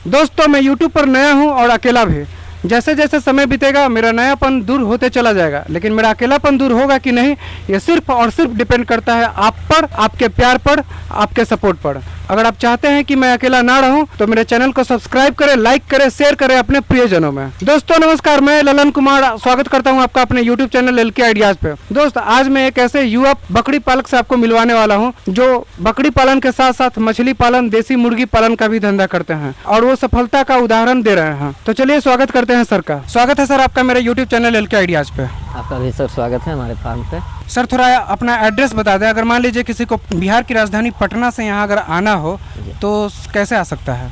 दोस्तों मैं YouTube पर नया हूं और अकेला भी। जैसे जैसे समय बीतेगा मेरा नयापन दूर होते चला जाएगा, लेकिन मेरा अकेलापन दूर होगा कि नहीं ये सिर्फ और सिर्फ डिपेंड करता है आप पर, आपके प्यार पर, आपके सपोर्ट पर। अगर आप चाहते हैं कि मैं अकेला ना रहूं तो मेरे चैनल को सब्सक्राइब करें, लाइक करें, शेयर करें अपने प्रियजनों में। दोस्तों नमस्कार, मैं ललन कुमार स्वागत करता हूं आपका अपने YouTube चैनल LK आइडियाज पे। दोस्त आज मैं एक ऐसे युवा बकरी पालक से आपको मिलवाने वाला हूं जो बकरी पालन के साथ साथ मछली पालन, देसी मुर्गी पालन का भी धंधा करते हैं और वो सफलता का उदाहरण दे रहे हैं। तो चलिए स्वागत करते हैं सर का। स्वागत है सर आपका मेरे YouTube चैनल LK आइडियाज पे। आपका भी सर स्वागत है हमारे फार्म पे। सर थोड़ा अपना एड्रेस बता दें। अगर मान लीजिए किसी को बिहार की राजधानी पटना से यहाँ अगर आना हो तो कैसे आ सकता है?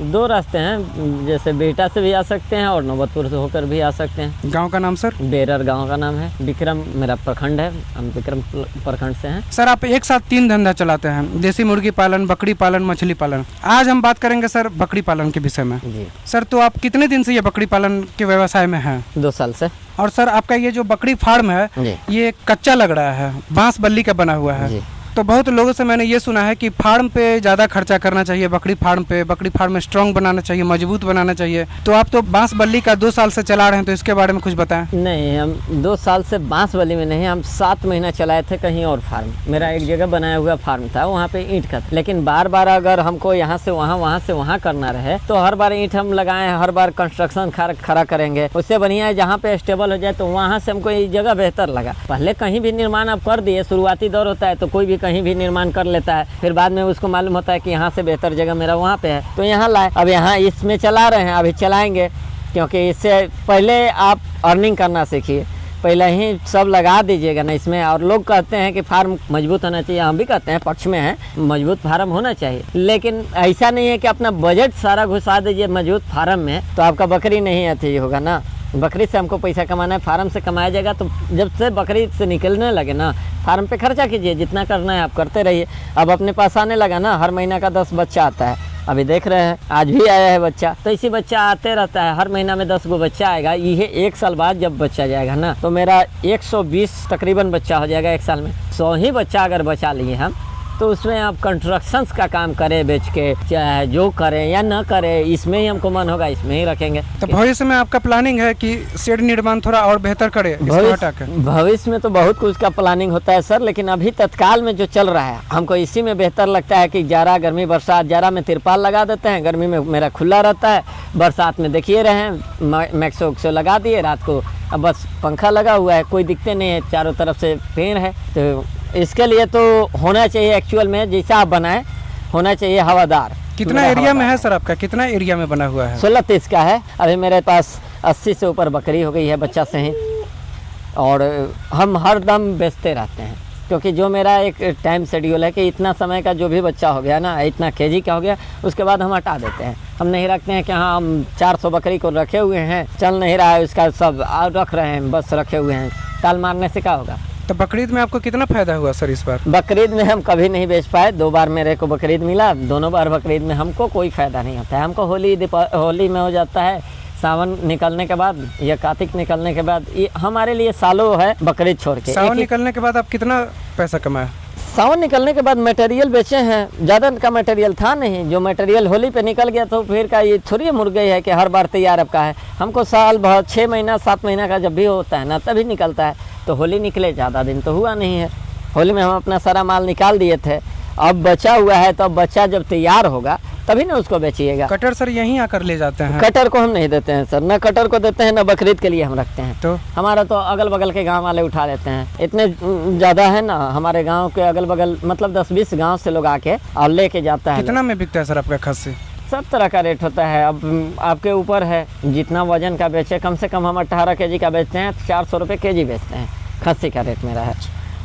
दो रास्ते हैं, जैसे बेटा से भी आ सकते हैं और नौबतपुर से होकर भी आ सकते हैं। गांव का नाम सर? बेरर गांव का नाम है। विक्रम मेरा प्रखंड है, हम विक्रम प्रखंड से हैं। सर आप एक साथ 3 धंधा चलाते हैं, देसी मुर्गी पालन, बकरी पालन, मछली पालन। आज हम बात करेंगे सर बकरी पालन के विषय में। जी सर तो आप कितने दिन से ये बकरी पालन के व्यवसाय में हैं? 2 साल से। और सर आपका ये जो बकरी फार्म है ये कच्चा लग रहा है, बांस बल्ली का बना हुआ है। तो बहुत लोगों से मैंने ये सुना है कि फार्म पे ज़्यादा खर्चा करना चाहिए, बकरी फार्म पे, बकरी फार्म में स्ट्रॉन्ग बनाना चाहिए, मजबूत बनाना चाहिए। तो आप तो बांस बल्ली का 2 साल से चला रहे हैं, तो इसके बारे में कुछ बताएं। नहीं, हम 2 साल से बांस बल्ली में नहीं, हम 7 महीना चलाए थे कहीं और फार्म। मेरा एक जगह बनाया हुआ फार्म था, वहाँ पे ईंट का। लेकिन बार बार अगर हमको यहाँ से वहाँ, वहाँ से वहाँ करना रहे तो हर बार ईंट हम लगाएं, हर बार कंस्ट्रक्शन खड़ा करेंगे। उससे बढ़िया है जहाँ पे स्टेबल हो जाए, तो वहाँ से हमको ये जगह बेहतर लगा। पहले कहीं भी निर्माण आप कर दिए, शुरुआती दौर होता है तो कोई भी कहीं भी निर्माण कर लेता है, फिर बाद में उसको मालूम होता है कि यहाँ से बेहतर जगह मेरा वहाँ पे है, तो यहाँ लाए। अब यहाँ इसमें चला रहे हैं, अभी चलाएंगे, क्योंकि इससे पहले आप अर्निंग करना सीखिए। पहले ही सब लगा दीजिएगा ना इसमें। और लोग कहते हैं कि फार्म मजबूत होना चाहिए, हम भी कहते हैं, पक्ष में है, मजबूत फार्म होना चाहिए। लेकिन ऐसा नहीं है कि अपना बजट सारा घुसा दीजिए मजबूत फार्म में तो आपका बकरी नहीं आती होगा ना। बकरी से हमको पैसा कमाना है, फार्म से कमाया जाएगा। तो जब से बकरी से निकलने लगे ना, फार्म पे खर्चा कीजिए, जितना करना है आप करते रहिए। अब अपने पास आने लगा ना, हर महीना का 10 बच्चा आता है। अभी देख रहे हैं आज भी आया है बच्चा, तो इसी बच्चा आते रहता है, हर महीना में 10 गो बच्चा आएगा। ये 1 साल बाद जब बच्चा जाएगा ना, तो मेरा 120 तकरीबन बच्चा हो जाएगा 1 साल में। 100 ही बच्चा अगर बचा लिए हम, तो उसमें आप कंस्ट्रक्शंस का काम करें बेच के, चाहे जो करें या ना करें, इसमें ही हमको मन होगा इसमें ही रखेंगे। तो भविष्य में आपका प्लानिंग है कि शेड निर्माण थोड़ा और बेहतर करे? भविष्य में तो बहुत कुछ का प्लानिंग होता है सर, लेकिन अभी तत्काल में जो चल रहा है हमको इसी में बेहतर लगता है कि जाड़ा, गर्मी, बरसात। जाड़ा में तिरपाल लगा देते हैं, गर्मी में मेरा खुला रहता है, बरसात में देखिए रहे हैं मैक्सो लगा दिए, रात को अब बस पंखा लगा हुआ है, कोई दिक्कत नहीं है, चारों तरफ से पेड़ है। तो इसके लिए तो होना चाहिए एक्चुअल में, जैसा आप बनाए होना चाहिए हवादार। कितना एरिया में है सर आपका? कितना एरिया में बना हुआ है? 16-30 का है। अभी मेरे पास 80 से ऊपर बकरी हो गई है बच्चा से ही, और हम हर दम बेचते रहते हैं, क्योंकि जो मेरा एक टाइम शेड्यूल है कि इतना समय का जो भी बच्चा हो गया ना, इतना केजी का हो गया, उसके बाद हम हटा देते हैं। हम नहीं रखते हैं कि हाँ हम 400 बकरी को रखे हुए हैं, चल नहीं रहा है उसका, सब रख रहे हैं, बस रखे हुए हैं। ताल मारने से क्या होगा? तो बकरीद में आपको कितना फायदा हुआ सर इस बार? बकरीद में हम कभी नहीं बेच पाए। 2 बार मेरे को बकरीद मिला, दोनों बार बकरीद में हमको कोई फ़ायदा नहीं होता है। हमको होली में हो जाता है, सावन निकलने के बाद या कार्तिक निकलने के बाद, ये हमारे लिए सालों है बकरीद छोड़ के। सावन निकलने के बाद आप कितना पैसा कमाए? सावन निकलने के बाद मटेरियल बेचे हैं, ज़्यादा का मटेरियल था नहीं। जो मटेरियल होली पे निकल गया तो फिर का ये थोड़ी मुर्गे है कि हर बार तैयार आपका है। हमको साल भर 6 महीना 7 महीना का जब भी होता है ना, तभी निकलता है। तो होली निकले, ज़्यादा दिन तो हुआ नहीं है। होली में हम अपना सारा माल निकाल दिए थे, अब बचा हुआ है, तो अब बच्चा जब तैयार होगा तभी ना उसको बेचिएगा। कटर सर यहीं आकर ले जाते हैं? कटर को हम नहीं देते हैं सर, न कटर को देते हैं, न बकरीद के लिए हम रखते हैं। तो हमारा तो अगल बगल के गांव वाले उठा लेते हैं। इतने ज़्यादा है ना हमारे गांव के अगल बगल, मतलब 10-20 गांव से लोग आके और लेके जाता है। कितना में बिकता है सर आपका खस्सी? सब तरह का रेट होता है, अब आपके ऊपर है जितना वजन का बेचे। कम से कम हम 18 केजी का बेचते हैं, 400 रुपये केजी बेचते हैं। खस्सी का रेट मेरा है,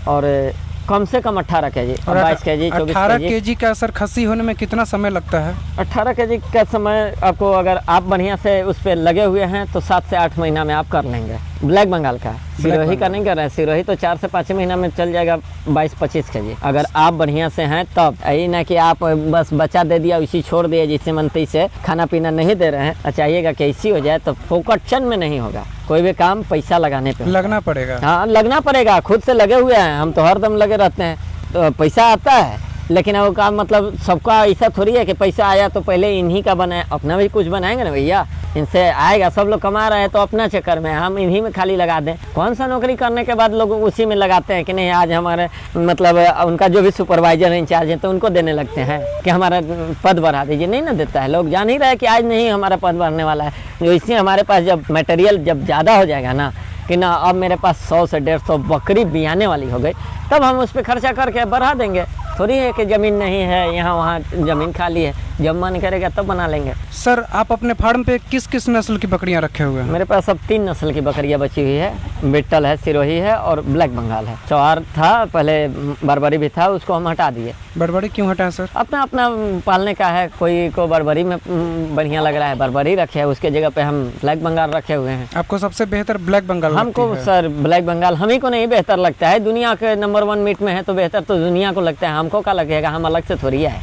और कम से कम 18 केजी, 22 केजी, 24 18 केजी का सर खस्सी होने में कितना समय लगता है? 18 केजी का समय आपको, अगर आप बढ़िया से उस पर लगे हुए हैं तो 7 से 8 महीना में आप कर लेंगे। ब्लैक बंगाल का सिरोही का नहीं कर रहे हैं, सिरोही तो 4 से 5 महीना में चल जाएगा 22-25 केजी, अगर आप बढ़िया से हैं तब। यही ना कि आप बस बच्चा दे दिया उसी छोड़ दिए, जिससे मनती से खाना पीना नहीं दे रहे हैं। चाहिएगा कि ऐसी हो जाए तो फोकट चंद में नहीं होगा। कोई भी काम पैसा लगाने पे लगना पड़ेगा। हाँ लगना पड़ेगा, खुद से लगे हुए हैं हम तो हर दम लगे रहते हैं, तो पैसा आता है। लेकिन वो काम मतलब सबका ऐसा थोड़ी है कि पैसा आया तो पहले इन्हीं का बनाए, अपना भी कुछ बनाएंगे ना भैया। इनसे आएगा, सब लोग कमा रहे हैं तो अपना चक्कर में हम इन्हीं में खाली लगा दें। कौन सा नौकरी करने के बाद लोग उसी में लगाते हैं कि नहीं आज हमारे मतलब उनका जो भी सुपरवाइजर इंचार्ज है तो उनको देने लगते हैं कि हमारा पद बढ़ा दीजिए। नहीं ना देता है, लोग जान ही रहे हैं कि आज नहीं हमारा पद बढ़ने वाला है। जो इसलिए हमारे पास जब मटेरियल जब ज़्यादा हो जाएगा ना कि ना अब मेरे पास 100 से 150 बकरी बियाने वाली हो गई, तब हम उस पर खर्चा करके बढ़ा देंगे। थोड़ी है कि ज़मीन नहीं है, यहाँ वहाँ ज़मीन खाली है, जब मन करेगा तब बना लेंगे। सर आप अपने फार्म पे किस किस नस्ल की बकरियां रखे हुए हैं? मेरे पास अब 3 नस्ल की बकरियां बची हुई है, बिट्टल है, सिरोही है और ब्लैक बंगाल है। चौहार था पहले, बरबरी भी था, उसको हम हटा दिए। बरबरी क्यों हटाएं सर? अपना अपना पालने का है, कोई को बरबरी में बढ़िया लग रहा है बरबरी रखे है, उसके जगह पे हम ब्लैक बंगाल रखे हुए हैं। आपको सबसे बेहतर ब्लैक बंगाल हमको लगती है? सर ब्लैक बंगाल हम ही को नहीं बेहतर लगता है, दुनिया के नंबर 1 मीट में है तो बेहतर तो दुनिया को लगता है, हमको क्या लगेगा, हम अलग से थोड़ी है।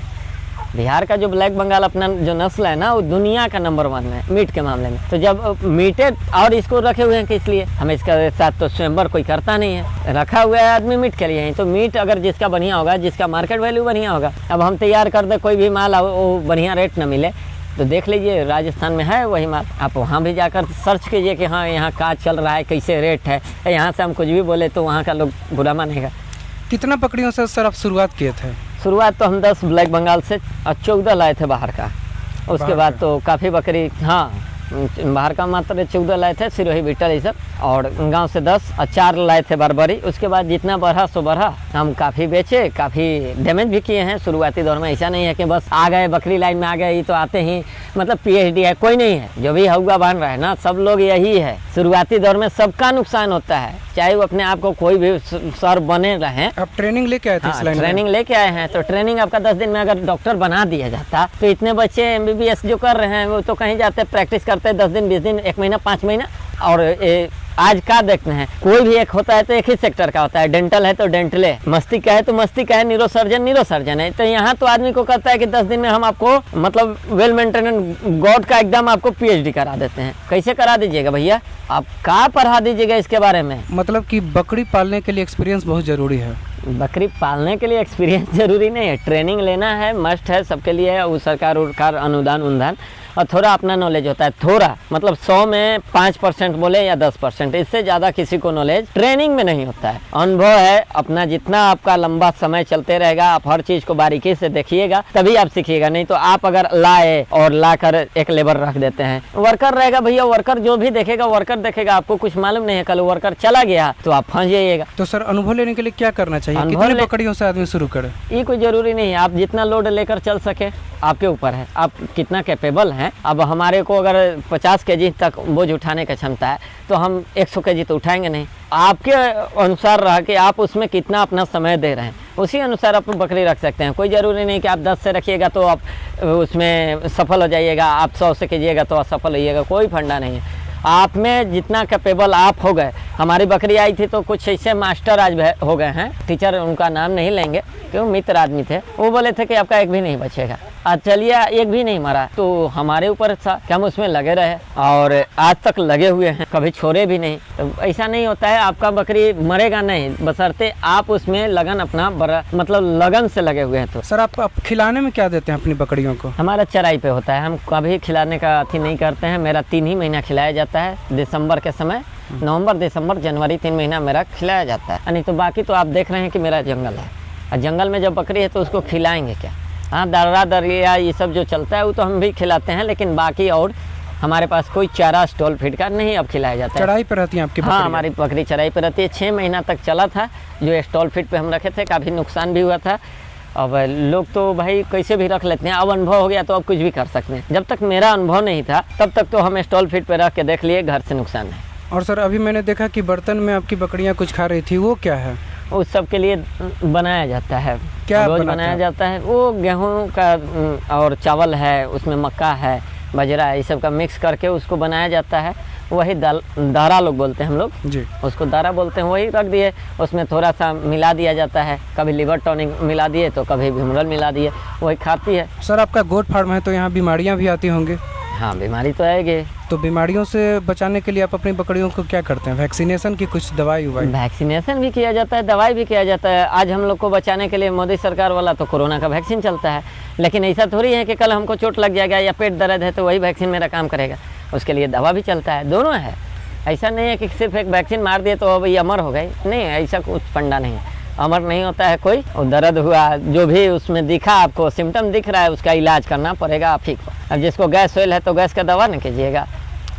बिहार का जो ब्लैक बंगाल अपना जो नस्ल है ना वो दुनिया का नंबर 1 है मीट के मामले में। तो जब मीटे और इसको रखे हुए हैं किस लिए, हमें इसका साथ तो स्वयंवर कोई करता नहीं है, रखा हुआ है आदमी मीट के लिए ही। तो मीट अगर जिसका बढ़िया होगा, जिसका मार्केट वैल्यू बढ़िया होगा, अब हम तैयार कर दे कोई भी माल वो बढ़िया रेट न मिले तो देख लीजिए राजस्थान में है वही माल, आप वहाँ भी जाकर सर्च कीजिए कि हाँ यहाँ क्या चल रहा है, कैसे रेट है। यहाँ से हम कुछ भी बोले तो वहाँ का लोग बुरा मानेगा। कितना बकरियों से सर आप शुरुआत किए थे? शुरुआत तो हम 10 ब्लैक बंगाल से 14 लाए थे बाहर का। उसके बाद तो काफ़ी बकरी, हाँ बाहर का मात्र 14 लाए थे, सिरोही बिट्टल ये सब, और गांव से 10 और 4 लाए थे बरबरी। उसके बाद जितना बढ़ा सो बढ़ा, हम काफ़ी बेचे, काफ़ी डैमेज भी किए हैं शुरुआती दौर में। ऐसा नहीं है कि बस आ गए बकरी लाइन में आ गए, ये तो आते ही मतलब PhD है, कोई नहीं है। जो भी हौगा बन रहा है ना, सब लोग यही है, शुरुआती दौर में सबका नुकसान होता है, चाहे वो अपने आप को कोई भी सर बने रहे। आप ट्रेनिंग लेके आए थे? हाँ, ट्रेनिंग लेके आए हैं, तो ट्रेनिंग आपका 10 दिन में अगर डॉक्टर बना दिया जाता तो इतने बच्चे MBBS जो कर रहे हैं वो तो कहीं जाते प्रैक्टिस करते 10 दिन 20 दिन 1 महीना 5 महीना। और आज का देखते हैं, कोई भी एक होता है तो एक ही सेक्टर का होता है, डेंटल है तो डेंटल है, मस्तिष्क है तो मस्तिष्क है, न्यूरोसर्जन है। तो यहाँ तो आदमी को कहता है कि 10 दिन में हम आपको मतलब वेल मेंटेनेंस गॉड का एकदम आपको PhD करा देते हैं। कैसे करा दीजिएगा भैया, आप क्या पढ़ा दीजिएगा इसके बारे में? मतलब कि बकरी पालने के लिए एक्सपीरियंस बहुत ज़रूरी है? बकरी पालने के लिए एक्सपीरियंस जरूरी नहीं है, ट्रेनिंग लेना है, मस्ट है सबके लिए है। वो सरकार अनुदान और थोड़ा अपना नॉलेज होता है, थोड़ा मतलब 100 में 5% बोले या 10%, इससे ज़्यादा किसी को नॉलेज ट्रेनिंग में नहीं होता है। अनुभव है अपना, जितना आपका लंबा समय चलते रहेगा, आप हर चीज़ को बारीकी से देखिएगा तभी आप सीखिएगा। नहीं तो आप अगर लाए और लाकर एक लेबर रख देते हैं, वर्कर रहेगा भैया, वर्कर जो भी देखेगा वर्कर देखेगा, आपको कुछ मालूम नहीं है, कल वर्कर चला गया तो आप फंस जाइएगा। तो सर अनुभव लेने के लिए क्या करना चाहिए, कितनी बकरियों से आदमी शुरू करे? ये कोई जरूरी नहीं है, आप जितना लोड लेकर चल सके आपके ऊपर है, आप कितना कैपेबल हैं। अब हमारे को अगर 50 kg तक बोझ उठाने का क्षमता है तो हम 100 kg तो उठाएंगे नहीं। आपके अनुसार रहा कि आप उसमें कितना अपना समय दे रहे हैं, उसी अनुसार आप बकरी रख सकते हैं। कोई ज़रूरी नहीं कि आप 10 से रखिएगा तो आप उसमें सफल हो जाइएगा, आप 100 से कीजिएगा तो असफल होइएगा, कोई फंडा नहीं है। आप में जितना कैपेबल आप हो गए। हमारी बकरी आई थी तो कुछ ऐसे मास्टर आज हो गए हैं, टीचर उनका नाम नहीं लेंगे क्यों, मित्र आदमी थे, वो बोले थे कि आपका एक भी नहीं बचेगा। आज चलिए एक भी नहीं मरा, तो हमारे ऊपर था कि हम उसमें लगे रहे और आज तक लगे हुए हैं, कभी छोड़े भी नहीं। तो ऐसा नहीं होता है, आपका बकरी मरेगा नहीं बशर्ते आप उसमें लगन अपना बड़ा मतलब लगन से लगे हुए हैं। तो सर आप खिलाने में क्या देते हैं अपनी बकरियों को? हमारा चराई पे होता है, हम कभी खिलाने का अथी नहीं करते हैं। मेरा 3 ही महीना खिलाया जाता है, दिसंबर के समय, नवंबर दिसंबर जनवरी 3 महीना मेरा खिलाया जाता है। नहीं तो बाकी तो आप देख रहे हैं कि मेरा जंगल है, और जंगल में जब बकरी है तो उसको खिलाएंगे क्या। हाँ दर्रा दरिया ये सब जो चलता है वो तो हम भी खिलाते हैं, लेकिन बाकी और हमारे पास कोई चारा स्टॉल फीड का नहीं अब खिलाया जाता है। चढ़ाई पर रहती है आपकी बकरी? हाँ हमारी बकरी चढ़ाई पर रहती है। 6 महीना तक चला था जो स्टॉल फीड पे हम रखे थे, काफ़ी नुकसान भी हुआ था। अब लोग तो भाई कैसे भी रख लेते हैं, अब अनुभव हो गया तो अब कुछ भी कर सकते हैं। जब तक मेरा अनुभव नहीं था तब तक तो हम स्टॉल फीड पे रख के देख लिए, घर से नुकसान है। और सर अभी मैंने देखा कि बर्तन में आपकी बकरियां कुछ खा रही थी, वो क्या है? उस सब के लिए बनाया जाता है, क्या रोज बनाया जाता है। वो गेहूं का और चावल है, उसमें मक्का है, बजरा है, ये सब का मिक्स करके उसको बनाया जाता है। वही दारा लोग बोलते हैं हम लोग जी, उसको दारा बोलते हैं। वही रख दिए, उसमें थोड़ा सा मिला दिया जाता है, कभी लिवर टॉनिक मिला दिए तो कभी भिमरल मिला दिए, वही खाती है। सर आपका गोट फार्म है तो यहाँ बीमारियाँ भी आती होंगी? हाँ बीमारी तो आएगी। तो बीमारियों से बचाने के लिए आप अपनी बकरियों को क्या करते हैं, वैक्सीनेशन की कुछ दवाई उवाई? वैक्सीनेशन भी किया जाता है, दवाई भी किया जाता है। आज हम लोग को बचाने के लिए मोदी सरकार वाला तो कोरोना का वैक्सीन चलता है, लेकिन ऐसा थोड़ी है कि कल हमको चोट लग जाएगा या पेट दर्द है तो वही वैक्सीन मेरा काम करेगा। उसके लिए दवा भी चलता है, दोनों है। ऐसा नहीं है कि सिर्फ एक वैक्सीन मार दिए तो अब ये अमर हो गई, नहीं, ऐसा कुछ फंडा नहीं है। अमर नहीं होता है कोई। और दर्द हुआ, जो भी उसमें दिखा आपको सिम्टम दिख रहा है, उसका इलाज करना पड़ेगा आप ही को। अब जिसको गैस होल है तो गैस का दवा न कीजिएगा।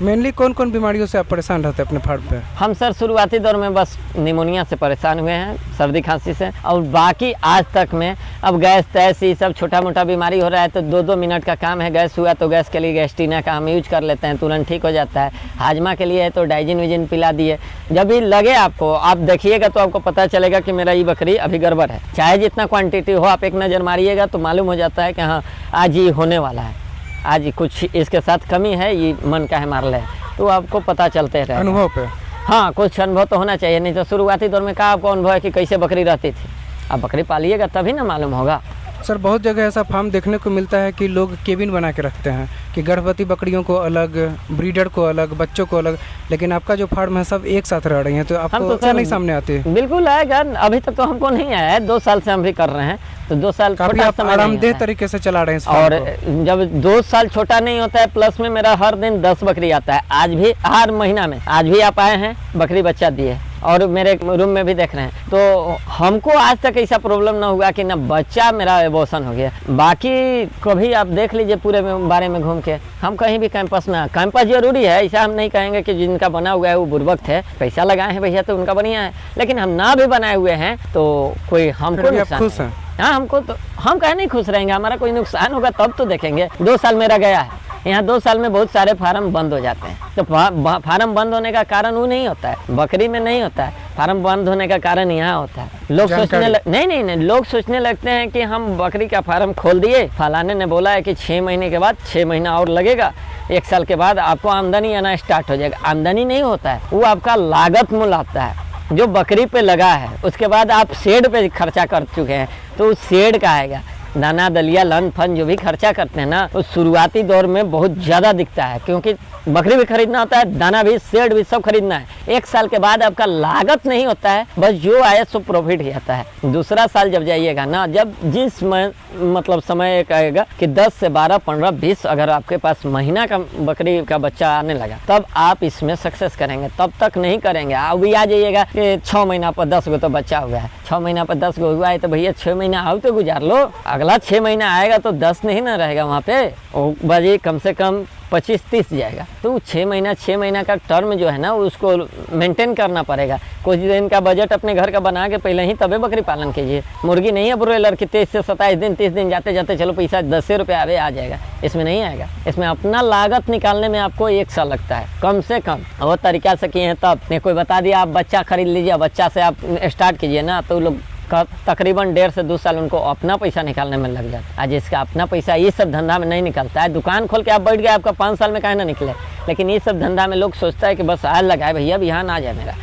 मेनली कौन कौन बीमारियों से आप परेशान रहते हैं अपने फार्म पे? हम सर शुरुआती दौर में बस निमोनिया से परेशान हुए हैं, सर्दी खांसी से, और बाकी आज तक में अब गैस तैस ये सब छोटा मोटा बीमारी हो रहा है तो 2-2 मिनट का काम है। गैस हुआ तो गैस के लिए गैस्ट्रीना का हम यूज कर लेते हैं, तुरंत ठीक हो जाता है। हाजमा के लिए है तो डाइजिन विजिन पिला दिए। जब भी लगे आपको, आप देखिएगा तो आपको पता चलेगा कि मेरा ये बकरी अभी गड़बड़ है। चाहे जितना क्वान्टिटी हो, आप एक नज़र मारिएगा तो मालूम हो जाता है कि हाँ आज ये होने वाला है, आज कुछ इसके साथ कमी है, ये मन का है मार ले, तो आपको पता चलते रहे अनुभव पे। हाँ, कुछ अनुभव तो होना चाहिए, नहीं तो शुरुआती दौर में कहा आपको अनुभव है कि कैसे बकरी रहती थी। आप बकरी पालिएगा तभी ना मालूम होगा। सर बहुत जगह ऐसा फार्म देखने को मिलता है कि लोग केबिन बना के रखते हैं कि गर्भवती बकरियों को अलग, ब्रीडर को अलग, बच्चों को अलग, लेकिन आपका जो फार्म है सब एक साथ रह रही हैं, तो आपको तो नहीं सामने आती है? बिल्कुल आएगा, अभी तक तो हमको नहीं आया है, 2 साल से हम भी कर रहे हैं, तो 2 साल काफी आप आरामदेह तरीके से चला रहे हैं इस फार्म और को। जब 2 साल छोटा नहीं होता है, प्लस में मेरा हर दिन 10 बकरी आता है। आज भी हर महीना में, आज भी आप आए हैं, बकरी बच्चा दिए और मेरे रूम में भी देख रहे हैं। तो हमको आज तक ऐसा प्रॉब्लम ना हुआ कि ना बच्चा मेरा एबॉर्शन हो गया। बाकी कभी आप देख लीजिए पूरे बारे में घूम के, हम कहीं भी कैंपस में, कैंपस जरूरी है, ऐसा हम नहीं कहेंगे कि जिनका बना हुआ है वो बुर्बक थे, पैसा लगाए हैं भैया तो उनका बढ़िया है, लेकिन हम ना भी बनाए हुए हैं तो कोई हमको नुकसान खुश हैं? हाँ, हमको तो, हम कहीं नहीं खुश रहेंगे, हमारा कोई नुकसान होगा तब तो देखेंगे। 2 साल मेरा गया है यहाँ, 2 साल में बहुत सारे फार्म बंद हो जाते हैं। तो फार्म बंद होने का कारण वो नहीं होता है, बकरी में नहीं होता है, फार्म बंद होने का कारण यहाँ होता है। लोग सोचने नहीं, लोग सोचने लगते हैं कि हम बकरी का फार्म खोल दिए, फलाने ने बोला है कि 6 महीने के बाद, 6 महीना और लगेगा, 1 साल के बाद आपको आमदनी आना स्टार्ट हो जाएगा। आमदनी नहीं होता है, वो आपका लागत मूल्य आता है जो बकरी पे लगा है। उसके बाद आप शेड पे खर्चा कर चुके हैं तो उस शेड का आएगा, दाना दलिया लन फन जो भी खर्चा करते हैं ना, उस शुरुआती दौर में बहुत ज़्यादा दिखता है, क्योंकि बकरी भी खरीदना होता है, दाना भी, शेड भी, सब खरीदना है। 1 साल के बाद आपका लागत नहीं होता है, बस जो आया सो प्रॉफिट ही आता है। दूसरा साल जब जाइएगा ना, जब जिस मतलब समय एक आएगा कि 10 से 12, 15, 20 अगर आपके पास महीना का बकरी का बच्चा आने लगा, तब आप इसमें सक्सेस करेंगे, तब तक नहीं करेंगे। अभी आ जाइएगा कि 6 महीना पर 10 गो तो बच्चा हुआ है, 6 महीना पर 10 गो हुआ है, तो भैया 6 महीना आओ तो गुजार लो, अगला 6 महीना आएगा तो 10 नहीं ना रहेगा वहाँ पे, बजे कम से कम 25-30 जाएगा। तो 6 महीना का टर्म जो है ना, उसको मेंटेन करना पड़ेगा। कुछ दिन का बजट अपने घर का बना के पहले ही तबे बकरी पालन कीजिए। मुर्गी नहीं है ब्रोइलर की 23 से 27 दिन, 30 दिन जाते जाते चलो पैसा 10 रुपये आवे आ जाएगा, इसमें नहीं आएगा। इसमें अपना लागत निकालने में आपको 1 साल लगता है कम से कम। और तरीका से किए हैं तब ने कोई बता दिया आप बच्चा खरीद लीजिए, बच्चा से आप स्टार्ट कीजिए ना, तो लोग तकरीबन 1.5 से 2 साल उनको अपना पैसा निकालने में लग जाता है। आज इसका अपना पैसा ये सब धंधा में नहीं निकलता है। दुकान खोल के आप बैठ गए, आपका 5 साल में काहे ना निकले, लेकिन ये सब धंधा में लोग सोचता है कि बस आज लगाए भैया बिहान आ जाए मेरा।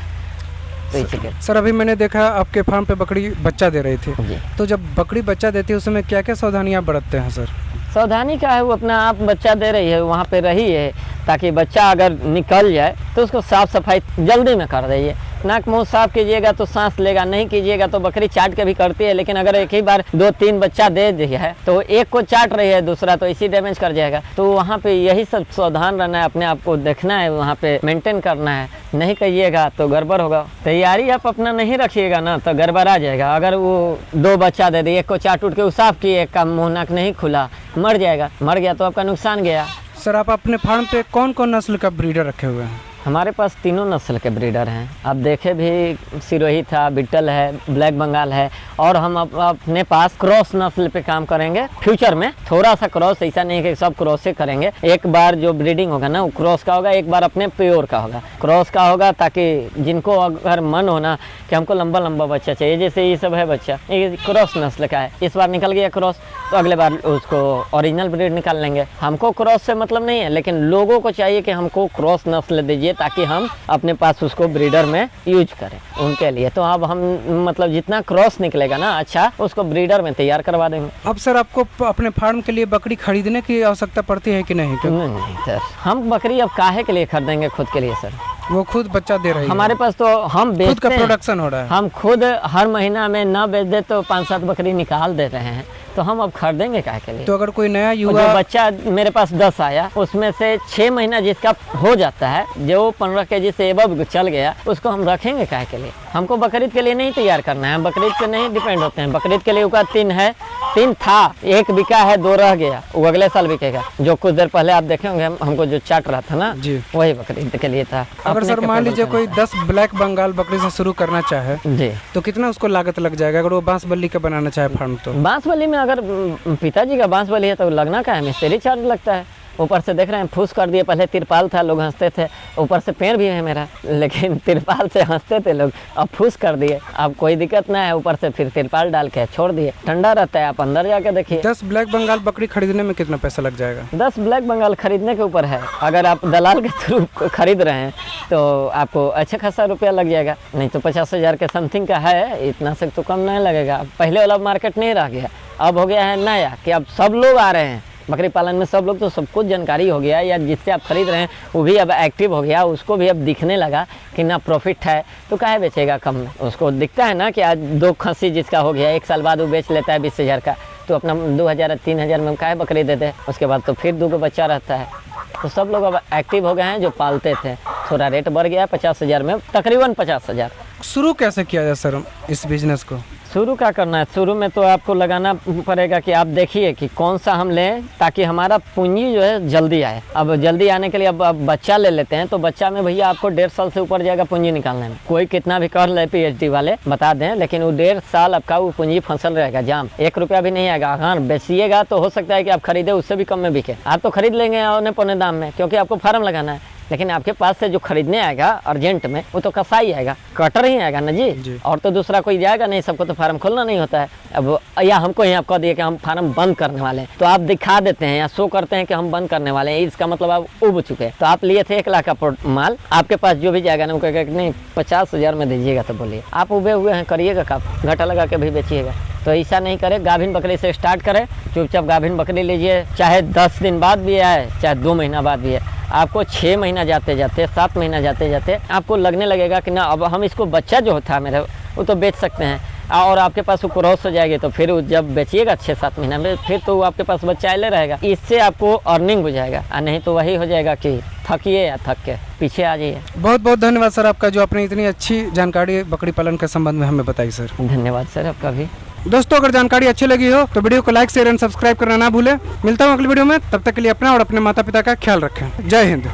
तो इसी सर अभी मैंने देखा आपके फार्म पे बकरी बच्चा दे रही थी, तो जब बकरी बच्चा देती है उस समय क्या क्या सावधानियाँ बरतते हैं सर? सावधानी क्या है, वो अपना आप बच्चा दे रही है, वहाँ पे रही है, ताकि बच्चा अगर निकल जाए तो उसको साफ़ सफाई जल्दी में कर दीजिए। नाक मुंह साफ कीजिएगा तो सांस लेगा, नहीं कीजिएगा तो बकरी चाट के भी करती है, लेकिन अगर एक ही बार 2-3 बच्चा दे दिया है तो एक को चाट रही है, दूसरा तो इसी डैमेज कर जाएगा। तो वहाँ पे यही सब सावधान रहना है, अपने आप को देखना है, वहाँ पे मेंटेन करना है। नहीं करिएगा तो गड़बड़ होगा। तैयारी आप अपना नहीं रखिएगा ना तो गड़बड़ आ जाएगा। अगर वो 2 बच्चा दे दी, एक को चाट उठ के साफ किए, एक का मुँह नाक नहीं खुला, मर जाएगा, मर गया तो आपका नुकसान गया। सर आप अपने फार्म पे कौन कौन नस्ल का ब्रीडर रखे हुए हैं? हमारे पास 3 नस्ल के ब्रीडर हैं। आप देखे भी सिरोही था, बिट्टल है, ब्लैक बंगाल है, और हम अपने पास क्रॉस नस्ल पे काम करेंगे फ्यूचर में। थोड़ा सा क्रॉस, ऐसा नहीं कि सब क्रॉस से करेंगे। एक बार जो ब्रीडिंग होगा ना वो क्रॉस का होगा, एक बार अपने प्योर का होगा। क्रॉस का होगा ताकि जिनको अगर मन हो ना कि हमको लंबा लंबा बच्चा चाहिए, जैसे ये सब है बच्चा, ये क्रॉस नस्ल का है, इस बार निकल गया क्रॉस तो अगले बार उसको ओरिजिनल ब्रीड निकाल लेंगे। हमको क्रॉस से मतलब नहीं है, लेकिन लोगों को चाहिए कि हमको क्रॉस नस्ल दीजिए ताकि हम अपने पास उसको ब्रीडर में यूज करें उनके लिए। तो अब हम मतलब जितना क्रॉस निकलेगा ना अच्छा, उसको ब्रीडर में तैयार करवा देंगे। अब सर आपको अपने फार्म के लिए बकरी खरीदने की आवश्यकता पड़ती है कि नहीं? नहीं सर, हम बकरी अब काहे के लिए खरीदेंगे खुद के लिए सर? वो खुद बच्चा दे रही है, हमारे पास तो हम खुद बेचते का हैं, प्रोडक्शन हो रहा है। हम खुद हर महीना में ना बेच दे तो 5-7 बकरी निकाल दे रहे हैं, तो हम अब खरीदेंगे काहे के लिए? तो अगर कोई नया और युवा जो बच्चा मेरे पास 10 आया, उसमें से 6 महीना जिसका हो जाता है, जो 15 केजी से एबव चल गया, उसको हम रखेंगे काहे के लिए? हमको बकरीद के लिए नहीं तैयार करना है, बकरीद पे नहीं डिपेंड होते हैं। बकरीद के लिए उसका 3 था, 1 बिका है, 2 रह गया, वो अगले साल बिकेगा। जो कुछ देर पहले आप देखे होंगे हमको जो चाट रहा था ना जी, वही बकरीद के लिए था। अगर अपने सर मान कैपेबल लीजिए का कोई 10 ब्लैक बंगाल बकरी से शुरू करना चाहे जी, तो कितना उसको लागत लग जाएगा अगर वो बांस बल्ली का बनाना चाहे फार्म? तो बांसबली में अगर पिताजी का बांसबली है तो लगना का है, मिस्त्री चार्ज लगता है। ऊपर से देख रहे हैं फूस कर दिए, पहले तिरपाल था, लोग हंसते थे, ऊपर से पेड़ भी है मेरा, लेकिन तिरपाल से हंसते थे लोग, अब फूस कर दिए, अब कोई दिक्कत ना है, ऊपर से फिर तिरपाल डाल के छोड़ दिए, ठंडा रहता है। आप अंदर जाके देखिए। 10 ब्लैक बंगाल बकरी खरीदने में कितना पैसा लग जाएगा? 10 ब्लैक बंगाल खरीदने के ऊपर है, अगर आप दलाल के थ्रू खरीद रहे हैं तो आपको अच्छा खासा रुपया लग जाएगा, नहीं तो 50,000 के समथिंग का है, इतना से तो कम नहीं लगेगा। पहले वाला मार्केट नहीं रह गया, अब हो गया है नया कि अब सब लोग आ रहे हैं बकरी पालन में, सब लोग, तो सब कुछ जानकारी हो गया, या जिससे आप खरीद रहे हैं वो भी अब एक्टिव हो गया, उसको भी अब दिखने लगा कि ना प्रॉफिट है, तो काहे बेचेगा कम में? उसको दिखता है ना कि आज 2 खस्सी जिसका हो गया, 1 साल बाद वो बेच लेता है 20,000 का, तो अपना 2,000-3,000 में काहे बकरी देते हैं, उसके बाद तो फिर 2 बच्चा रहता है। तो सब लोग अब एक्टिव हो गए हैं जो पालते थे। थोड़ा रेट बढ़ गया है 50,000 में, तकरीबन 50,000। शुरू कैसे किया जाए सर इस बिजनेस को? शुरू क्या करना है, शुरू में तो आपको लगाना पड़ेगा कि आप देखिए कि कौन सा हम लें ताकि हमारा पूंजी जो है जल्दी आए। अब जल्दी आने के लिए अब बच्चा ले लेते हैं, तो बच्चा में भैया आपको 1.5 साल से ऊपर जाएगा पूंजी निकालने में। कोई कितना भी कर ले PhD वाले बता दें, लेकिन वो 1.5 साल आपका वो पूंजी फसल रहेगा, जाम 1 रुपया भी नहीं आएगा। अगर बेचिएगा तो हो सकता है कि आप खरीदे उससे भी कम में बिके, आप तो खरीद लेंगे औने पौने दाम में, क्योंकि आपको फार्म लगाना है। लेकिन आपके पास से जो खरीदने आएगा अर्जेंट में, वो तो कसाई आएगा, कटर ही आएगा ना जी, और तो दूसरा कोई जाएगा नहीं, सबको तो फार्म खोलना नहीं होता है। अब या हमको यहाँ कह दिए कि हम फार्म बंद करने वाले हैं, तो आप दिखा देते हैं या शो करते हैं कि हम बंद करने वाले हैं, इसका मतलब आप उब चुके हैं। तो आप लिए थे 1 लाख का माल, आपके पास जो भी जाएगा ना वो कहेगा कि नहीं 50,000 में दीजिएगा, तो बोलिए आप उबे हुए हैं, करिएगा काम, घाटा लगा के भी बेचिएगा। तो ऐसा नहीं करे, गाभिन बकरी से स्टार्ट करें, चुपचाप गाभिन बकरी लीजिए, चाहे 10 दिन बाद भी आए, चाहे 2 महीना बाद भी है। आपको 6 महीना जाते जाते, 7 महीना जाते जाते आपको लगने लगेगा कि ना अब हम इसको, बच्चा जो होता है मेरे, वो तो बेच सकते हैं, और आपके पास वो क्रॉस हो जाएगी, तो फिर जब बेचिएगा 6-7 महीना में, फिर तो आपके पास बच्चा आए रहेगा। इससे आपको अर्निंग हो जाएगा, और नहीं तो वही हो जाएगा कि थकिए या थक के पीछे आ जाइए। बहुत बहुत धन्यवाद सर आपका, जो आपने इतनी अच्छी जानकारी बकरी पालन के संबंध में हमें बताई सर। धन्यवाद सर आपका भी। दोस्तों अगर जानकारी अच्छी लगी हो तो वीडियो को लाइक शेयर एंड सब्सक्राइब करना ना भूलें। मिलता हूँ अगली वीडियो में, तब तक के लिए अपना और अपने माता पिता का ख्याल रखें। जय हिंद।